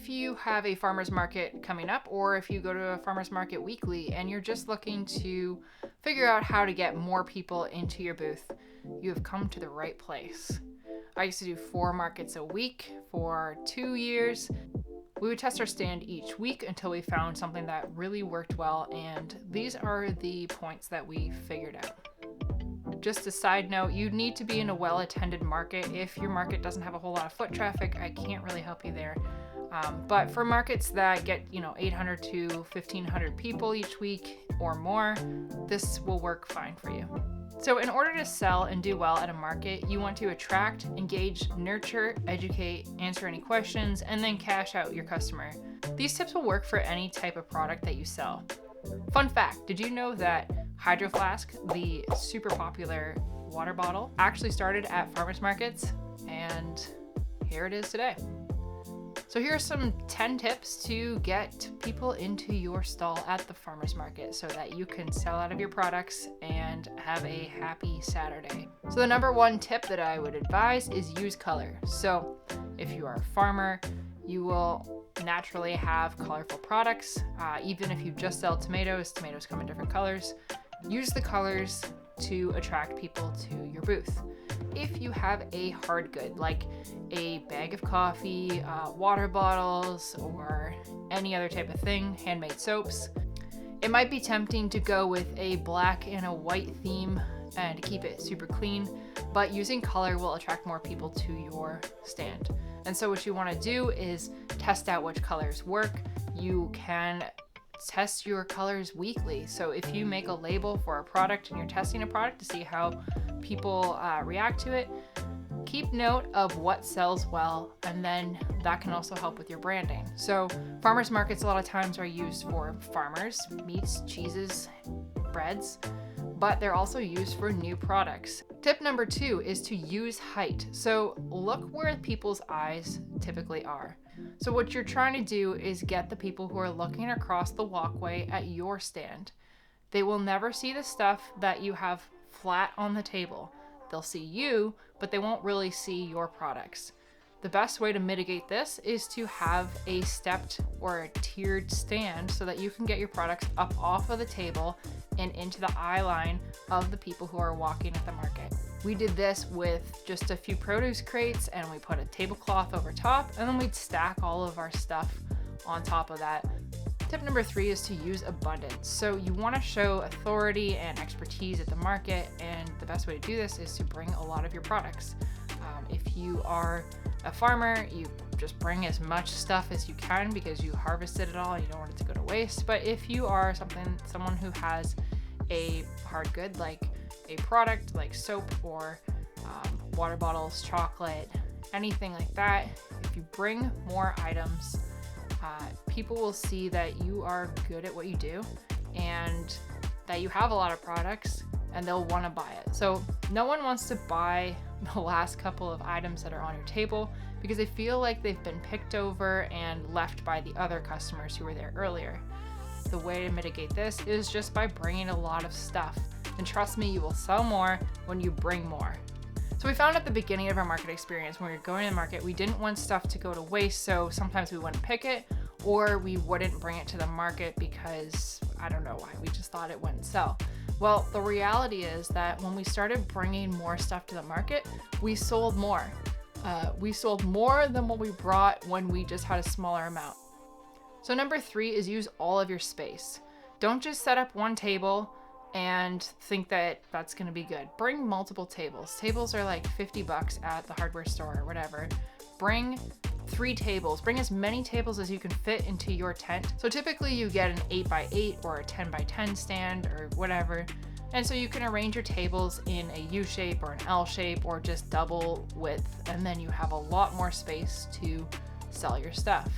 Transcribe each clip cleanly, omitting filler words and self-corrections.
if you have a farmer's market coming up, or if you go to a farmer's market weekly and you're just looking to figure out how to get more people into your booth, you have come to the right place. I used to do 4 markets a week for 2 years. We would test our stand each week until we found something that really worked well, and these are the points that we figured out. Just a side note, you need to be in a well-attended market. If your market doesn't have a whole lot of foot traffic, I can't really help you there. But for markets that get 800 to 1,500 people each week or more, this will work fine for you. So in order to sell and do well at a market, you want to attract, engage, nurture, educate, answer any questions, and then cash out your customer. These tips will work for any type of product that you sell. Fun fact, did you know that Hydro Flask, the super popular water bottle, actually started at farmers markets, and here it is today. So here are some 10 tips to get people into your stall at the farmers market so that you can sell out of your products and have a happy Saturday. So the number 1 tip that I would advise is use color. So if you are a farmer, you will naturally have colorful products. Even if you just sell tomatoes come in different colors. Use the colors to attract people to your booth. If you have a hard good, like a bag of coffee, water bottles, or any other type of thing, handmade soaps, it might be tempting to go with a black and a white theme and keep it super clean, but using color will attract more people to your stand. And so what you want to do is test out which colors work. You can test your colors weekly. So if you make a label for a product and you're testing a product to see how people react to it, keep note of what sells well, and then that can also help with your branding. So farmers markets a lot of times are used for farmers, meats, cheeses, breads, but they're also used for new products. Tip number 2 is to use height. So look where people's eyes typically are. So what you're trying to do is get the people who are looking across the walkway at your stand. They will never see the stuff that you have flat on the table. They'll see you, but they won't really see your products. The best way to mitigate this is to have a stepped or a tiered stand so that you can get your products up off of the table and into the eye line of the people who are walking at the market. We did this with just a few produce crates, and we put a tablecloth over top, and then we'd stack all of our stuff on top of that. Tip number 3 is to use abundance. So you want to show authority and expertise at the market, and the best way to do this is to bring a lot of your products. If you are a farmer, you just bring as much stuff as you can because you harvested it all and you don't want it to go to waste. But if you are someone who has a hard good, like a product like soap or water bottles, chocolate, anything like that, if you bring more items, people will see that you are good at what you do and that you have a lot of products, and they'll want to buy it. So no one wants to buy the last couple of items that are on your table because they feel like they've been picked over and left by the other customers who were there earlier. The way to mitigate this is just by bringing a lot of stuff. And trust me, you will sell more when you bring more. So we found at the beginning of our market experience, when we were going to the market, we didn't want stuff to go to waste, so sometimes we wouldn't pick it, or we wouldn't bring it to the market because I don't know why, we just thought it wouldn't sell. Well, the reality is that when we started bringing more stuff to the market, we sold more. We sold more than what we brought when we just had a smaller amount. So number 3 is use all of your space. Don't just set up one table and think that that's going to be good. Bring multiple tables. Tables are like $50 at the hardware store or whatever. Bring 3 tables. Bring as many tables as you can fit into your tent. So typically you get an 8x8 or a 10x10 stand or whatever. And so you can arrange your tables in a U shape or an L shape or just double width. And then you have a lot more space to sell your stuff.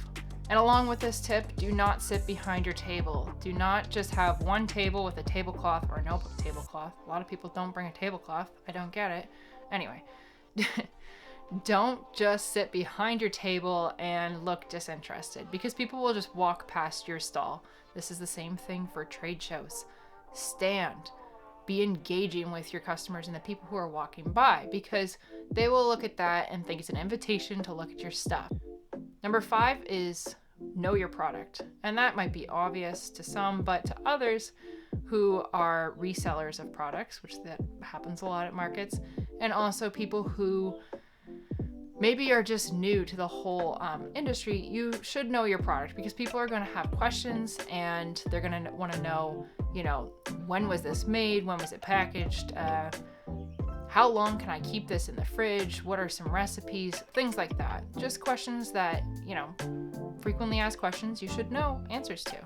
And along with this tip, do not sit behind your table. Do not just have one table with a tablecloth or no tablecloth. A lot of people don't bring a tablecloth. I don't get it. Anyway, don't just sit behind your table and look disinterested because people will just walk past your stall. This is the same thing for trade shows. Stand. Be engaging with your customers and the people who are walking by because they will look at that and think it's an invitation to look at your stuff. Number 5 is know your product. And that might be obvious to some, but to others who are resellers of products, which that happens a lot at markets, and also people who maybe are just new to the whole industry, you should know your product, because people are going to have questions and they're going to want to know, when was this made? When was it packaged? How long can I keep this in the fridge? What are some recipes? Things like that. Just questions that, frequently asked questions you should know answers to.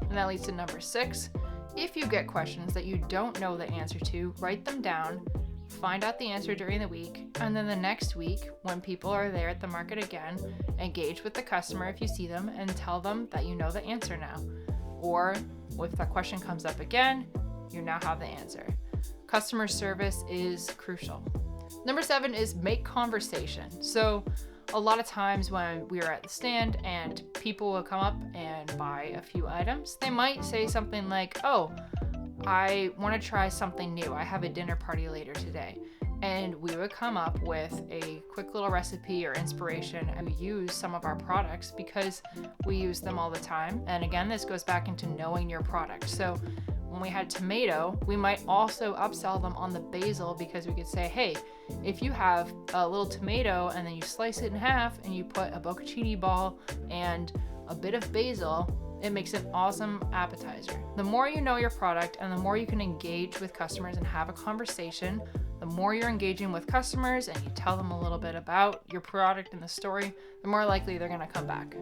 And that leads to number 6. If you get questions that you don't know the answer to, write them down, find out the answer during the week, and then the next week, when people are there at the market again, engage with the customer if you see them and tell them that you know the answer now. Or if that question comes up again, you now have the answer. Customer service is crucial. Number 7 is make conversation. So a lot of times when we are at the stand and people will come up and buy a few items, they might say something like, oh, I want to try something new. I have a dinner party later today. And we would come up with a quick little recipe or inspiration, and we use some of our products because we use them all the time. And again, this goes back into knowing your product. So when we had tomato, we might also upsell them on the basil, because we could say, hey, if you have a little tomato and then you slice it in half and you put a bocconcini ball and a bit of basil, it makes an awesome appetizer. The more you know your product and the more you can engage with customers and have a conversation, the more you're engaging with customers and you tell them a little bit about your product and the story, the more likely they're going to come back.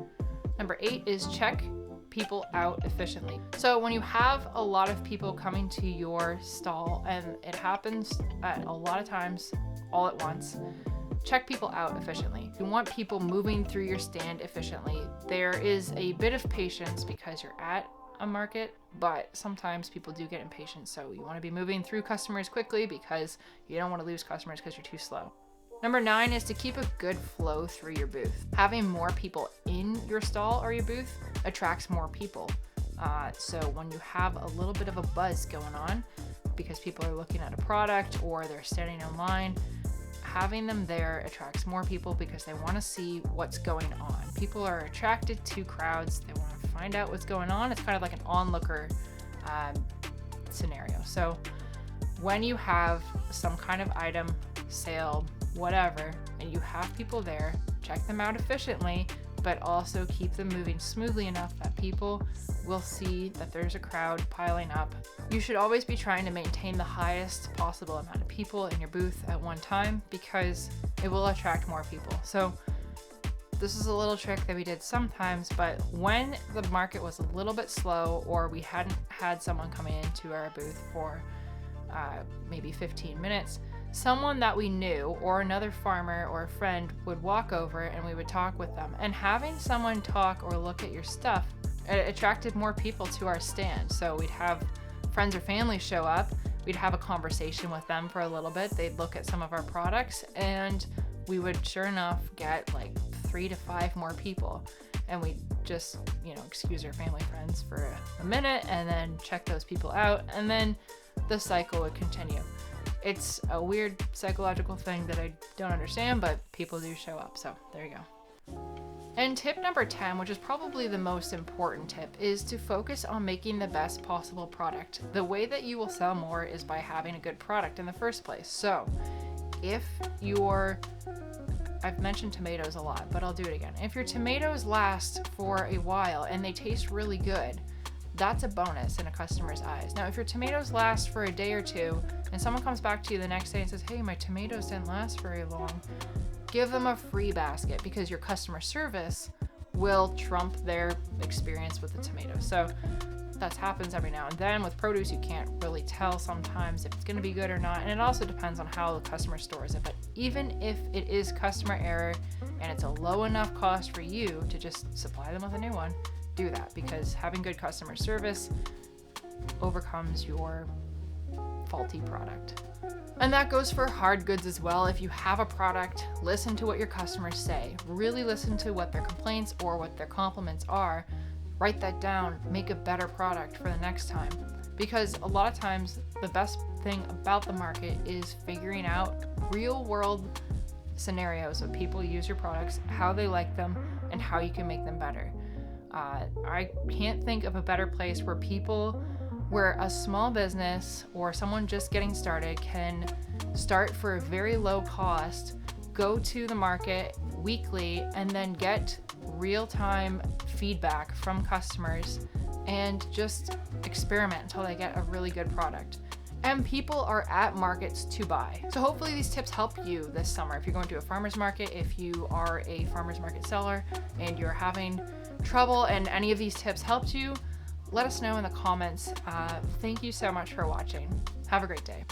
Number 8 is check people out efficiently. So when you have a lot of people coming to your stall, and it happens at a lot of times all at once, check people out efficiently. You want people moving through your stand efficiently. There is a bit of patience because you're at a market, but sometimes people do get impatient. So you want to be moving through customers quickly because you don't want to lose customers because you're too slow. Number 9 is to keep a good flow through your booth. Having more people in your stall or your booth attracts more people. So when you have a little bit of a buzz going on because people are looking at a product or they're standing in line, having them there attracts more people because they want to see what's going on. People are attracted to crowds. They want to find out what's going on. It's kind of like an onlooker scenario. So when you have some kind of item, sale, whatever, and you have people there, check them out efficiently, but also keep them moving smoothly enough that people will see that there's a crowd piling up. You should always be trying to maintain the highest possible amount of people in your booth at one time because it will attract more people. So this is a little trick that we did sometimes, but when the market was a little bit slow or we hadn't had someone coming into our booth for maybe 15 minutes, someone that we knew or another farmer or a friend would walk over and we would talk with them. And having someone talk or look at your stuff, it attracted more people to our stand. So we'd have friends or family show up, we'd have a conversation with them for a little bit, they'd look at some of our products, and we would sure enough get like 3 to 5 more people. And we'd just, excuse our family friends for a minute and then check those people out, and then the cycle would continue. It's a weird psychological thing that I don't understand, but people do show up. So there you go. And tip number 10, which is probably the most important tip, is to focus on making the best possible product. The way that you will sell more is by having a good product in the first place. So if I've mentioned tomatoes a lot, but I'll do it again. If your tomatoes last for a while and they taste really good, that's a bonus in a customer's eyes. Now, if your tomatoes last for a day or two and someone comes back to you the next day and says, hey, my tomatoes didn't last very long, give them a free basket because your customer service will trump their experience with the tomatoes. So that happens every now and then. With produce, you can't really tell sometimes if it's going to be good or not. And it also depends on how the customer stores it. But even if it is customer error and it's a low enough cost for you to just supply them with a new one, do that, because having good customer service overcomes your faulty product. And that goes for hard goods as well. If you have a product, listen to what your customers say. Really listen to what their complaints or what their compliments are. Write that down. Make a better product for the next time. Because a lot of times the best thing about the market is figuring out real world scenarios of people use your products, how they like them, and how you can make them better. I can't think of a better place where a small business or someone just getting started can start for a very low cost, go to the market weekly, and then get real-time feedback from customers and just experiment until they get a really good product. And people are at markets to buy. So hopefully these tips help you this summer. If you're going to a farmer's market, if you are a farmer's market seller and you're having trouble and any of these tips helped you, let us know in the comments. Thank you so much for watching. Have a great day.